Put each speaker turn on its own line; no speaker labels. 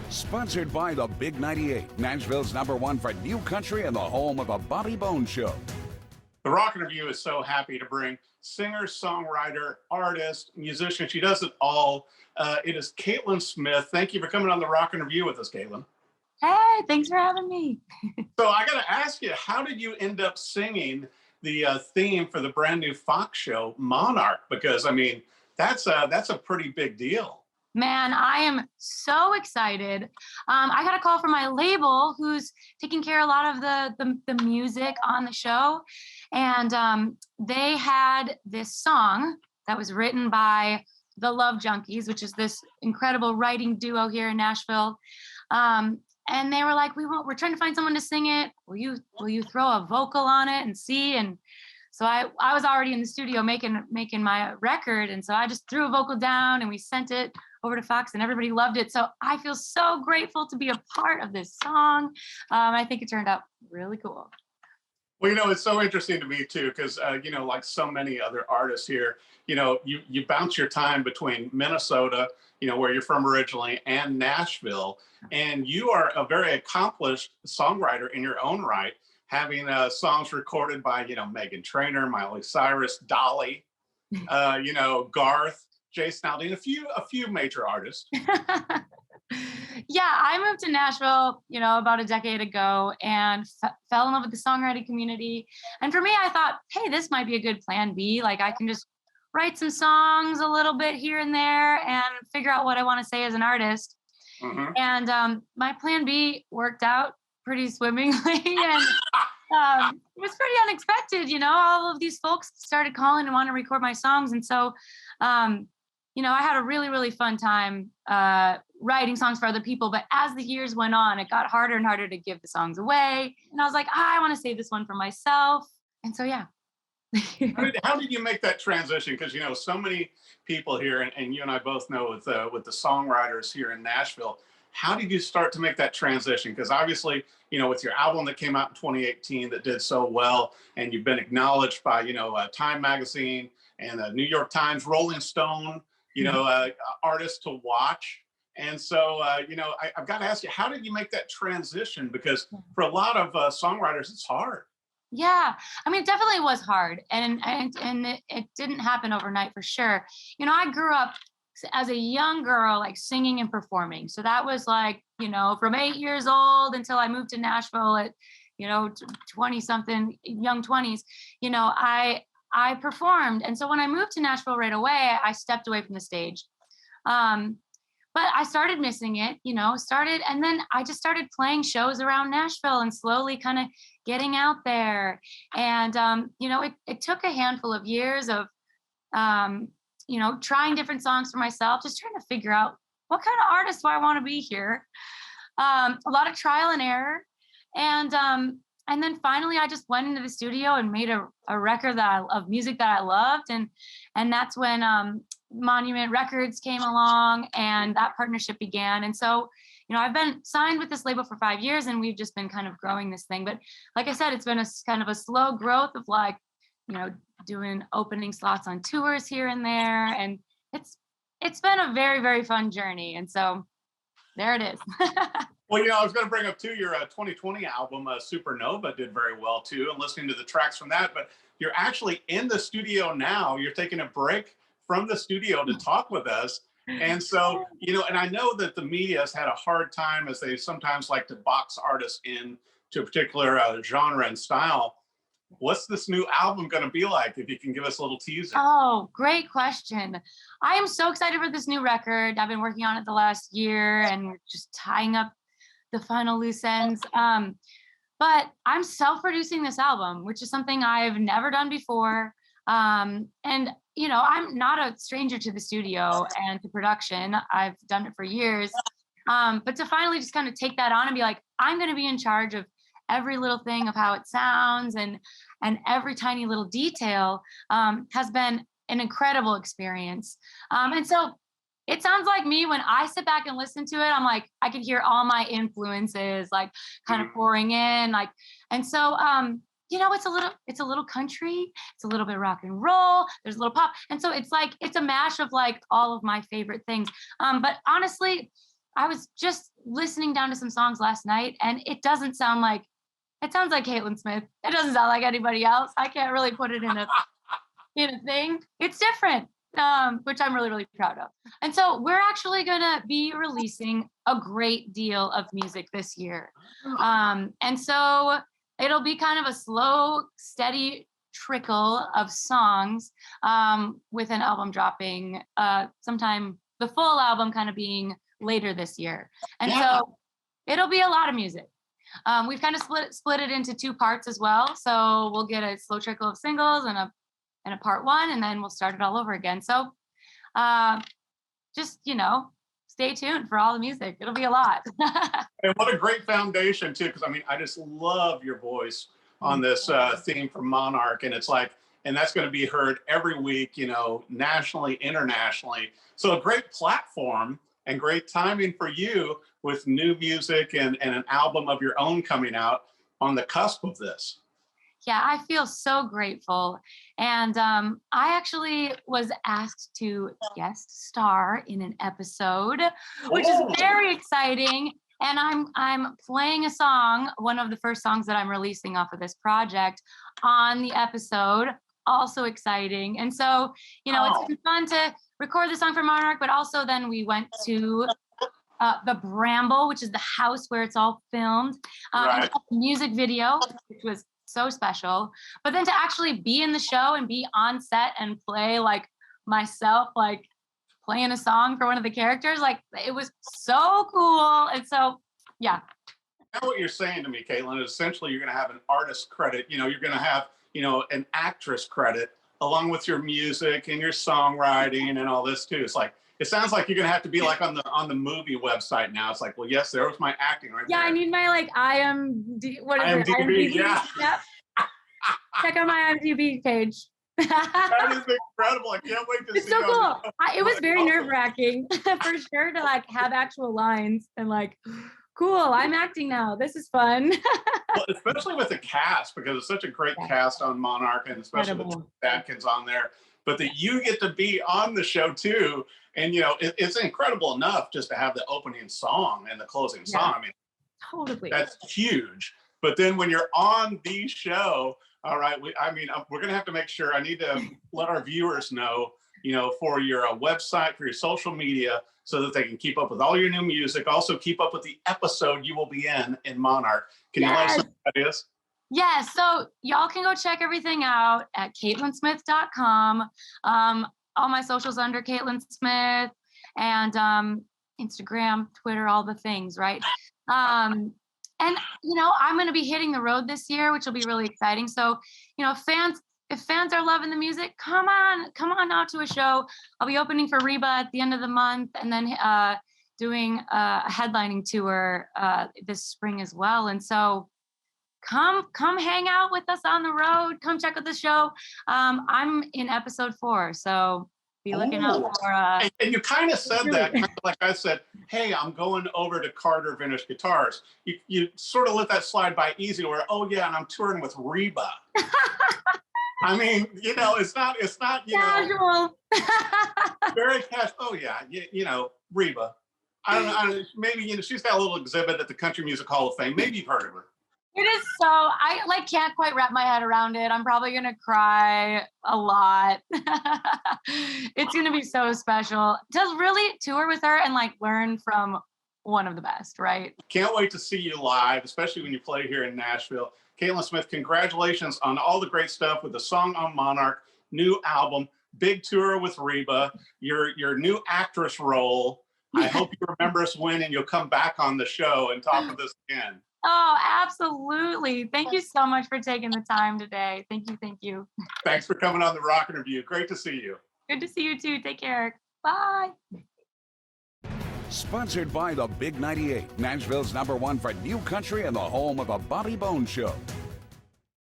Sponsored by the Big 98, Nashville's #1 for new country and the home of the Bobby Bones Show.
The Rockin' Review is so happy to bring singer, songwriter, artist, musician. She does it all. It is Caitlyn Smith. Thank you for coming on the Rockin' Review with us, Caitlyn.
Hey, thanks for having me.
So I got to ask you, how did you end up singing the theme for the brand new Fox show, Monarch? Because, I mean, that's a pretty big deal.
Man, I am so excited. I got a call from my label who's taking care of a lot of the music on the show. And they had this song that was written by the Love Junkies, which is this incredible writing duo here in Nashville. And they were like, we're trying to find someone to sing it. Will you throw a vocal on it and see? And so I was already in the studio making my record. And so I just threw a vocal down and we sent it over to Fox and everybody loved it. So I feel so grateful to be a part of this song. I think it turned out really cool.
Well, it's so interesting to me too, because, like so many other artists here, you bounce your time between Minnesota, where you're from originally, and Nashville. And you are a very accomplished songwriter in your own right, having songs recorded by, Meghan Trainor, Miley Cyrus, Dolly, Garth, Jason Aldean, a few major artists.
Yeah, I moved to Nashville, about a decade ago and fell in love with the songwriting community. And for me, I thought, hey, this might be a good plan B. Like I can just write some songs a little bit here and there and figure out what I want to say as an artist. Mm-hmm. And my plan B worked out pretty swimmingly. And it was pretty unexpected. All of these folks started calling and wanting to record my songs. And so, I had a really, really fun time writing songs for other people. But as the years went on, it got harder and harder to give the songs away. And I was like, I want to save this one for myself. And so, yeah.
How did you make that transition? Because, so many people here, and you and I both know with the songwriters here in Nashville, how did you start to make that transition? Because obviously, with your album that came out in 2018 that did so well, and you've been acknowledged by, Time Magazine and New York Times, Rolling Stone, artists to watch. And so, I've got to ask you, how did you make that transition? Because for a lot of songwriters, it's hard.
Yeah, I mean, it definitely was hard. And it didn't happen overnight for sure. I grew up as a young girl, like singing and performing. So that was like, from 8 years old until I moved to Nashville at, 20 something, young 20s, I performed. And so when I moved to Nashville right away, I stepped away from the stage. But I started missing it, and then I just started playing shows around Nashville and slowly kind of getting out there. And, it took a handful of years of, trying different songs for myself, just trying to figure out what kind of artist do I want to be here. A lot of trial and error. And then finally I just went into the studio and made a record of music that I loved. And that's when, Monument Records came along and that partnership began. And so, I've been signed with this label for 5 years and we've just been kind of growing this thing. But like I said, it's been a kind of a slow growth of like, doing opening slots on tours here and there. And it's been a very, very fun journey. And so there it is.
Well, I was going to bring up too, your 2020 album, Supernova, did very well too, and listening to the tracks from that. But you're actually in the studio now. You're taking a break from the studio to talk with us. And so, and I know that the media has had a hard time, as they sometimes like to box artists in to a particular genre and style. What's this new album going to be like, if you can give us a little teaser?
Oh, great question. I am so excited for this new record. I've been working on it the last year and just tying up the final loose ends. But I'm self-producing this album, which is something I've never done before. And, I'm not a stranger to the studio and to production. I've done it for years. But to finally just kind of take that on and be like, I'm going to be in charge of every little thing of how it sounds and every tiny little detail has been an incredible experience. And so it sounds like me when I sit back and listen to it, I'm like, I can hear all my influences like kind of pouring in, like, and so, it's a little country, it's a little bit rock and roll, there's a little pop. And so it's like, it's a mash of like all of my favorite things. But honestly, I was just listening down to some songs last night, and it sounds like Caitlyn Smith. It doesn't sound like anybody else. I can't really put it in a thing. It's different, which I'm really, really proud of. And so we're actually gonna be releasing a great deal of music this year. And so it'll be kind of a slow, steady trickle of songs, with an album dropping sometime, the full album kind of being later this year. And so it'll be a lot of music. We've kind of split it into 2 parts as well. So we'll get a slow trickle of singles and a part 1, and then we'll start it all over again. So just, stay tuned for all the music. It'll be a lot.
And what a great foundation too, because I just love your voice on this theme for Monarch, and it's like, and that's going to be heard every week, nationally, internationally. So a great platform and great timing for you with new music and an album of your own coming out on the cusp of this.
Yeah, I feel so grateful. And I actually was asked to guest star in an episode, which is very exciting. And I'm playing a song, one of the first songs that I'm releasing off of this project on the episode. Also exciting. And so, it's been fun to record the song for Monarch, but also then we went to the Bramble, which is the house where it's all filmed, and a music video, which was so special. But then to actually be in the show and be on set and play like myself, like playing a song for one of the characters, like it was so cool. And so, yeah.
Now what you're saying to me, Caitlyn, is essentially you're going to have an artist credit. You're going to have, an actress credit along with your music and your songwriting and all this too. It's like, it sounds like you're going to have to be like on the movie website now. It's like, well, yes, there was my acting right there.
Yeah, I need my IMDb. What is it?
IMDb, yeah.
Yep. Check out my IMDb page.
That is incredible. I can't wait to see.
It's so cool. It was very nerve-wracking for sure to like have actual lines and like, cool, I'm acting now. This is fun.
Well, especially with the cast, because it's such a great cast on Monarch, and especially with Adkins on there. But that you get to be on the show too. And, it's incredible enough just to have the opening song and the closing song.
Totally.
That's huge. But then when you're on the show, all right, we're going to have to make sure, I need to let our viewers know, for your website, for your social media, so that they can keep up with all your new music. Also keep up with the episode you will be in Monarch. Can you let us know what that is?
Yeah, so y'all can go check everything out at CaitlinSmith.com. All my socials under Caitlyn Smith, and Instagram, Twitter, all the things, right? And I'm going to be hitting the road this year, which will be really exciting. So, if fans are loving the music, come on out to a show. I'll be opening for Reba at the end of the month, and then doing a headlining tour this spring as well. And so come hang out with us on the road. Come check out the show. I'm in episode 4, so be looking out for.
And you kind of said that, kind of like I said, hey, I'm going over to Carter Vintage Guitars. You sort of let that slide by easy, where, oh yeah, and I'm touring with Reba. It's not
casual.
Very casual. Oh yeah, Reba. I don't know. Maybe she's got a little exhibit at the Country Music Hall of Fame. Maybe you've heard of her.
It is so, I can't quite wrap my head around it. I'm probably going to cry a lot. It's going to be so special to really tour with her and learn from one of the best, right?
Can't wait to see you live, especially when you play here in Nashville. Caitlyn Smith, congratulations on all the great stuff with the song on Monarch, new album, big tour with Reba, your new actress role. I hope you remember us when and you'll come back on the show and talk with us again.
Oh, absolutely. Thank you so much for taking the time today. Thank you.
Thanks for coming on the Rock Interview. Great to see you.
Good to see you too. Take care. Bye.
Sponsored by the Big 98, Nashville's #1 for new country and the home of the Bobby Bones Show.